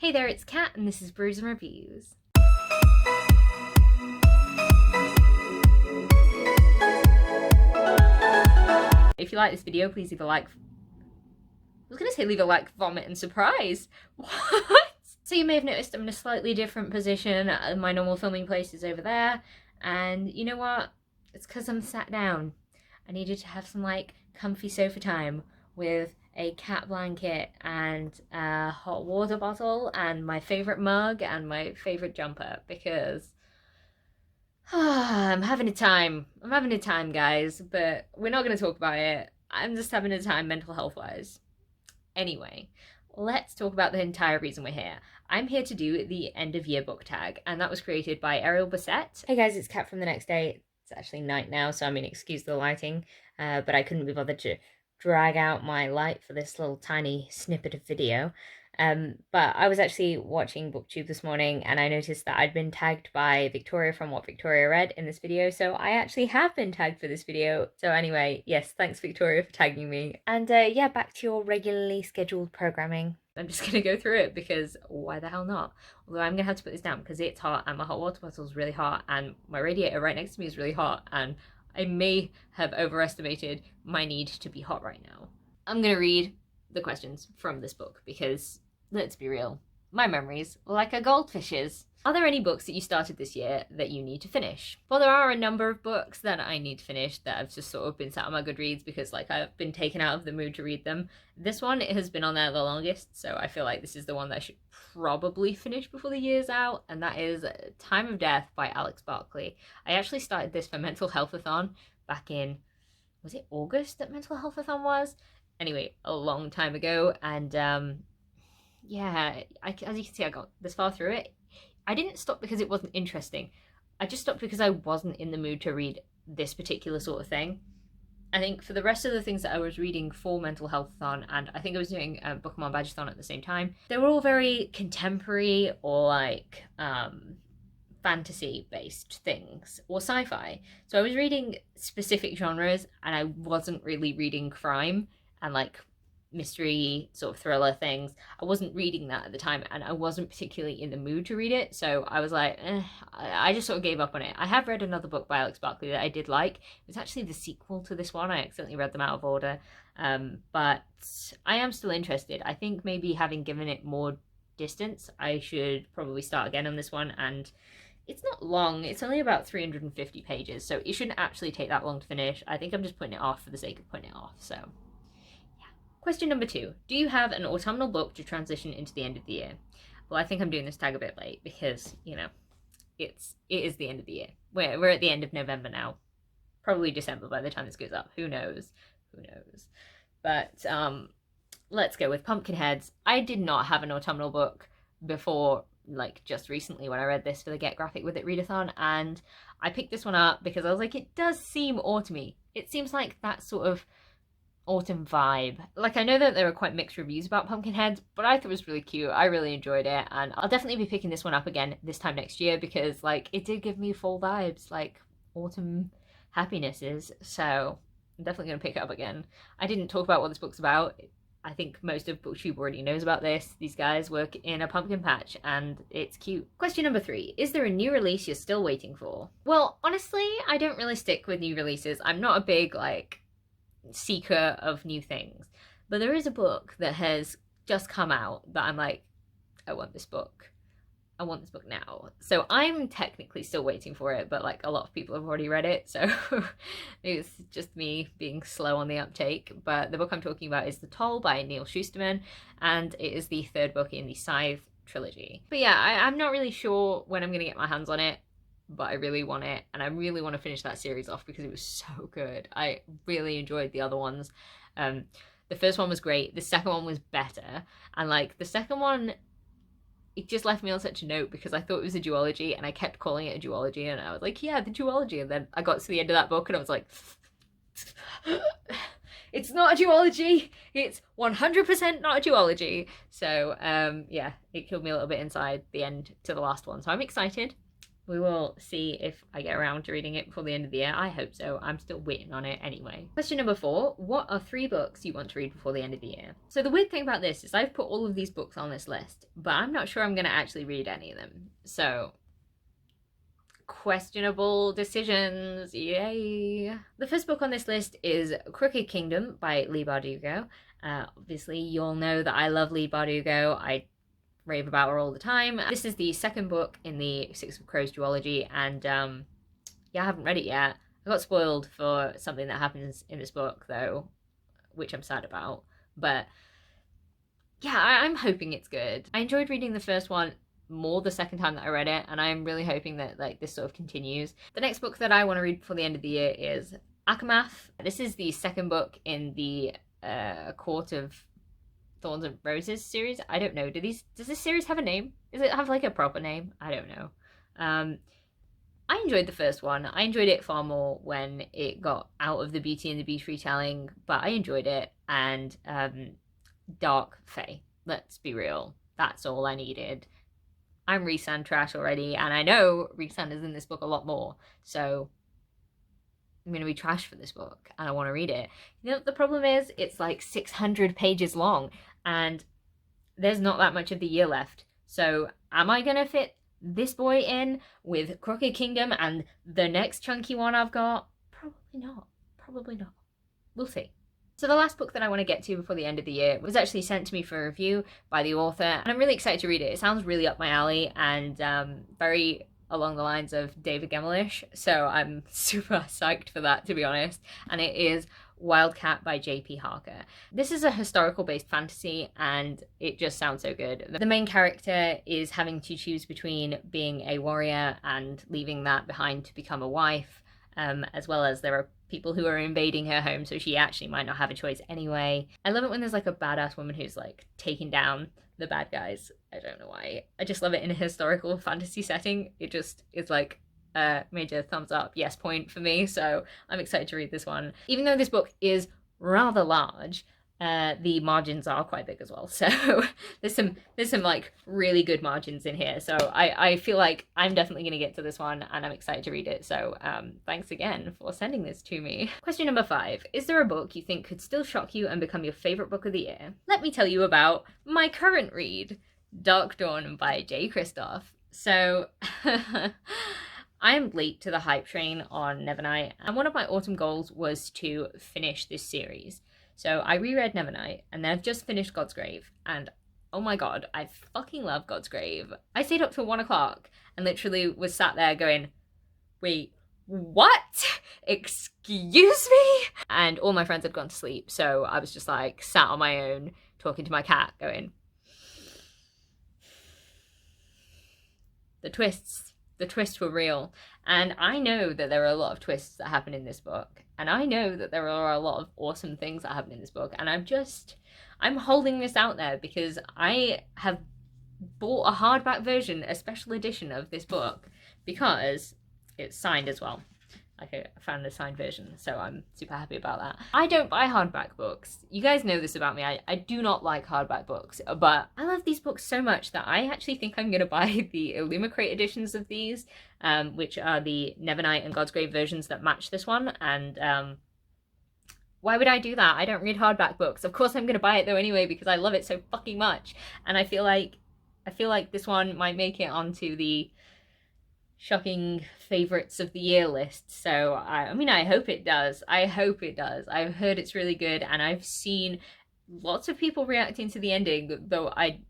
Hey there, it's Kat, and this is Brews and Reviews. If you like this video, please leave a like. I was going to say leave a like, vomit, and surprise. What? So you may have noticed I'm in a slightly different position. My normal filming place is over there. And you know what? It's because I'm sat down. I needed to have some, like, comfy sofa time with a cat blanket and a hot water bottle and my favourite mug and my favourite jumper because I'm having a time. I'm having a time, guys, but we're not going to talk about it. I'm just having a time mental health-wise. Anyway, let's talk about the entire reason we're here. I'm here to do the end of year book tag, and that was created by Ariel Bassett. Hey guys, it's Kat from the next day. It's actually night now, so I mean, excuse the lighting, but I couldn't be bothered to drag out my light for this little tiny snippet of video. But I was actually watching BookTube this morning and I noticed that I'd been tagged by Victoria from What Victoria Read in this video, so I actually have been tagged for this video. So anyway, yes, thanks Victoria for tagging me. And yeah, back to your regularly scheduled programming. I'm just gonna go through it because why the hell not? Although I'm gonna have to put this down because it's hot and my hot water bottle is really hot and my radiator right next to me is really hot and I may have overestimated my need to be hot right now. I'm gonna read the questions from this book because, let's be real, my memory's like a goldfish's. Are there any books that you started this year that you need to finish? Well, there are a number of books that I need to finish that I've just sort of been sat on my Goodreads because, like, I've been taken out of the mood to read them. This one has been on there the longest, so I feel like this is the one that I should probably finish before the year's out, and that is Time of Death by Alex Barkley. I actually started this for Mental Healthathon back in, was it August that Mental Healthathon was? Anyway, a long time ago, and yeah, as you can see, I got this far through it. I didn't stop because it wasn't interesting. I just stopped because I wasn't in the mood to read this particular sort of thing. I think for the rest of the things that I was reading for Mental Healthathon, and I think I was doing Bookmark Badgeathon at the same time, they were all very contemporary or like fantasy-based things or sci-fi. So I was reading specific genres and I wasn't really reading crime and like mystery sort of thriller things. I wasn't reading that at the time and I wasn't particularly in the mood to read it, so I was like, I just sort of gave up on it. I have read another book by Alex Barkley that I did like. It was actually the sequel to this one. I accidentally read them out of order, but I am still interested. I think maybe having given it more distance, I should probably start again on this one. And it's not long, it's only about 350 pages, so it shouldn't actually take that long to finish. I think I'm just putting it off for the sake of putting it off, so Question number 2. Do you have an autumnal book to transition into the end of the year? Well, I think I'm doing this tag a bit late because, you know, it is the end of the year. We're at the end of November now. Probably December by the time this goes up. Who knows? Who knows? But let's go with Pumpkinheads. I did not have an autumnal book before, like, just recently when I read this for the Get Graphic With It readathon, and I picked this one up because I was like, it does seem autumny. It seems like that sort of autumn vibe. Like, I know that there are quite mixed reviews about Pumpkinheads, but I thought it was really cute. I really enjoyed it, and I'll definitely be picking this one up again this time next year because, like, it did give me fall vibes, like autumn happinesses, so I'm definitely going to pick it up again. I didn't talk about what this book's about. I think most of BookTube already knows about this. These guys work in a pumpkin patch and it's cute. Question number 3. Is there a new release you're still waiting for? Well, honestly, I don't really stick with new releases. I'm not a big, like, seeker of new things, but there is a book that has just come out that I'm like, I want this book. I want this book now. So I'm technically still waiting for it, but like a lot of people have already read it, so it's just me being slow on the uptake. But the book I'm talking about is The Toll by Neil Shusterman, and it is the 3rd book in the Scythe trilogy. But yeah, I'm not really sure when I'm gonna get my hands on it, but I really want it, and I really want to finish that series off because it was so good. I really enjoyed the other ones. The first one was great, the second one was better, and like the second one, it just left me on such a note because I thought it was a duology and I kept calling it a duology, and I was like, yeah, the duology, and then I got to the end of that book and I was like, it's not a duology, it's 100% not a duology. So yeah, it killed me a little bit inside the end to the last one, so I'm excited. We will see if I get around to reading it before the end of the year. I hope so. I'm still waiting on it anyway. Question number 4. What are 3 books you want to read before the end of the year? So the weird thing about this is I've put all of these books on this list, but I'm not sure I'm going to actually read any of them. So questionable decisions, yay. The first book on this list is Crooked Kingdom by Leigh Bardugo. Obviously, you'll know that I love Leigh Bardugo. I rave about her all the time. This is the second book in the Six of Crows duology, and yeah, I haven't read it yet. I got spoiled for something that happens in this book, though, which I'm sad about. But yeah, I'm hoping it's good. I enjoyed reading the first one more the second time that I read it, and I'm really hoping that like this sort of continues. The next book that I want to read before the end of the year is Akamath. This is the second book in the Court of Thorns and Roses series. I don't know. Does this series have a name? Does it have like a proper name? I don't know. I enjoyed the first one. I enjoyed it far more when it got out of the Beauty and the Beast retelling, but I enjoyed it. And Dark Fae. Let's be real. That's all I needed. I'm Rhysand trash already, and I know Rhysand is in this book a lot more, so I'm going to be trash for this book, and I want to read it. You know what the problem is? It's like 600 pages long, and there's not that much of the year left. So am I going to fit this boy in with Crooked Kingdom and the next chunky one I've got? Probably not. Probably not. We'll see. So the last book that I want to get to before the end of the year was actually sent to me for review by the author, and I'm really excited to read it. It sounds really up my alley and very along the lines of David Gemmell-ish, so I'm super psyched for that, to be honest. And it is Wildcat by J.P. Harker. This is a historical-based fantasy, and it just sounds so good. The main character is having to choose between being a warrior and leaving that behind to become a wife, as well as there are people who are invading her home, so she actually might not have a choice anyway. I love it when there's like a badass woman who's like taking down the bad guys. I don't know why. I just love it in a historical fantasy setting. It just is like a major thumbs up, yes point for me, so I'm excited to read this one. Even though this book is rather large, the margins are quite big as well, so there's some like really good margins in here, so I feel like I'm definitely going to get to this one, and I'm excited to read it. So thanks again for sending this to me. Question number 5. Is there a book you think could still shock you and become your favorite book of the year? Let me tell you about my current read, Dark Dawn by J. Kristoff. So I am late to the hype train on Nevernight, and one of my autumn goals was to finish this series. So I reread Nevernight, and then I've just finished God's Grave, and oh my god, I fucking love God's Grave. I stayed up till 1 o'clock and literally was sat there going, wait, what? Excuse me? And all my friends had gone to sleep, so I was just like sat on my own talking to my cat going, the twists were real. And I know that there are a lot of twists that happen in this book, and I know that there are a lot of awesome things that happen in this book, and I'm holding this out there because I have bought a hardback version, a special edition of this book, because it's signed as well. Like, I found a signed version, so I'm super happy about that. I don't buy hardback books. You guys know this about me. I do not like hardback books, but I love these books so much that I actually think I'm going to buy the Illumicrate editions of these, which are the Nevernight and God's Grave versions that match this one. And why would I do that? I don't read hardback books. Of course I'm going to buy it though anyway, because I love it so fucking much. And I feel like this one might make it onto the shocking favorites of the year list, so I mean I hope it does. I've heard it's really good, and I've seen lots of people reacting to the ending, though I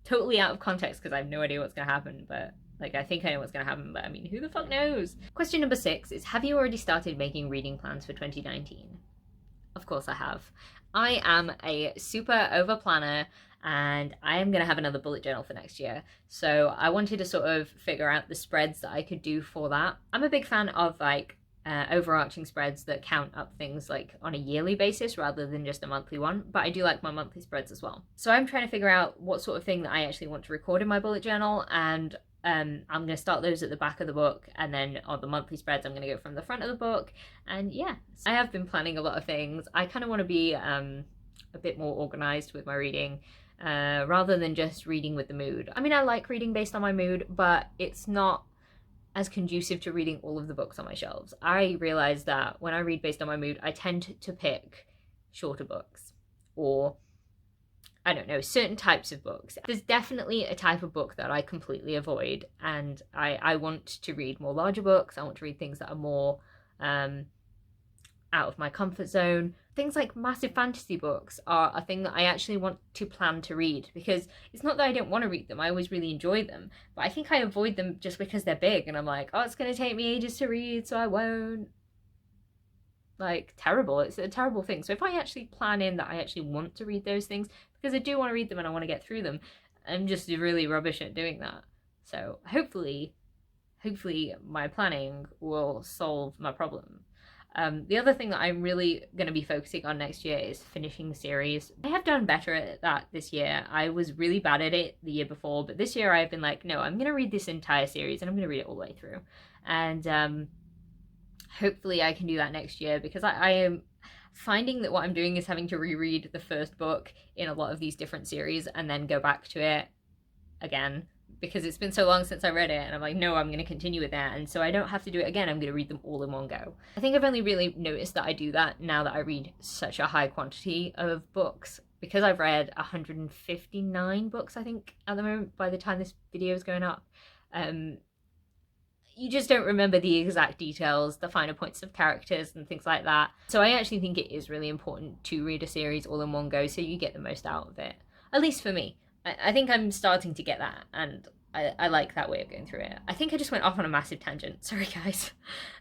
totally out of context because I have no idea what's gonna happen, but like I think I know what's gonna happen, but I mean who the fuck knows. Question number 6 is, have you already started making reading plans for 2019? Of course I have. I am a super over planner, and I am going to have another bullet journal for next year. So I wanted to sort of figure out the spreads that I could do for that. I'm a big fan of like overarching spreads that count up things like on a yearly basis rather than just a monthly one, but I do like my monthly spreads as well. So I'm trying to figure out what sort of thing that I actually want to record in my bullet journal, and I'm going to start those at the back of the book, and then on the monthly spreads I'm going to go from the front of the book. And yeah, I have been planning a lot of things. I kind of want to be a bit more organized with my reading, rather than just reading with the mood. I mean, I like reading based on my mood, but it's not as conducive to reading all of the books on my shelves. I realize that when I read based on my mood, I tend to pick shorter books, or I don't know, certain types of books. There's definitely a type of book that I completely avoid, and I want to read more larger books. I want to read things that are more out of my comfort zone. Things like massive fantasy books are a thing that I actually want to plan to read, because it's not that I don't want to read them, I always really enjoy them, but I think I avoid them just because they're big, and I'm like, oh, it's going to take me ages to read, so I won't. Like, terrible. It's a terrible thing. So if I actually plan in that I actually want to read those things, because I do want to read them and I want to get through them, I'm just really rubbish at doing that. So hopefully my planning will solve my problem. The other thing that I'm really going to be focusing on next year is finishing series. I have done better at that this year. I was really bad at it the year before, but this year I've been like, no, I'm going to read this entire series and I'm going to read it all the way through. And hopefully I can do that next year, because I am finding that what I'm doing is having to reread the first book in a lot of these different series and then go back to it again, because it's been so long since I read it, and I'm like, no, I'm going to continue with that, and so I don't have to do it again. I'm going to read them all in one go. I think I've only really noticed that I do that now that I read such a high quantity of books, because I've read 159 books, I think, at the moment, by the time this video is going up. You just don't remember the exact details, the finer points of characters and things like that. So I actually think it is really important to read a series all in one go so you get the most out of it. At least for me. I think I'm starting to get that, and I like that way of going through it. I think I just went off on a massive tangent. Sorry, guys.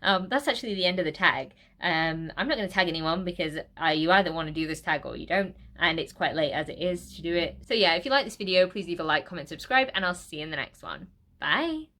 That's actually the end of the tag. I'm not going to tag anyone, because you either want to do this tag or you don't, and it's quite late as it is to do it. So yeah, if you like this video, please leave a like, comment, subscribe, and I'll see you in the next one. Bye!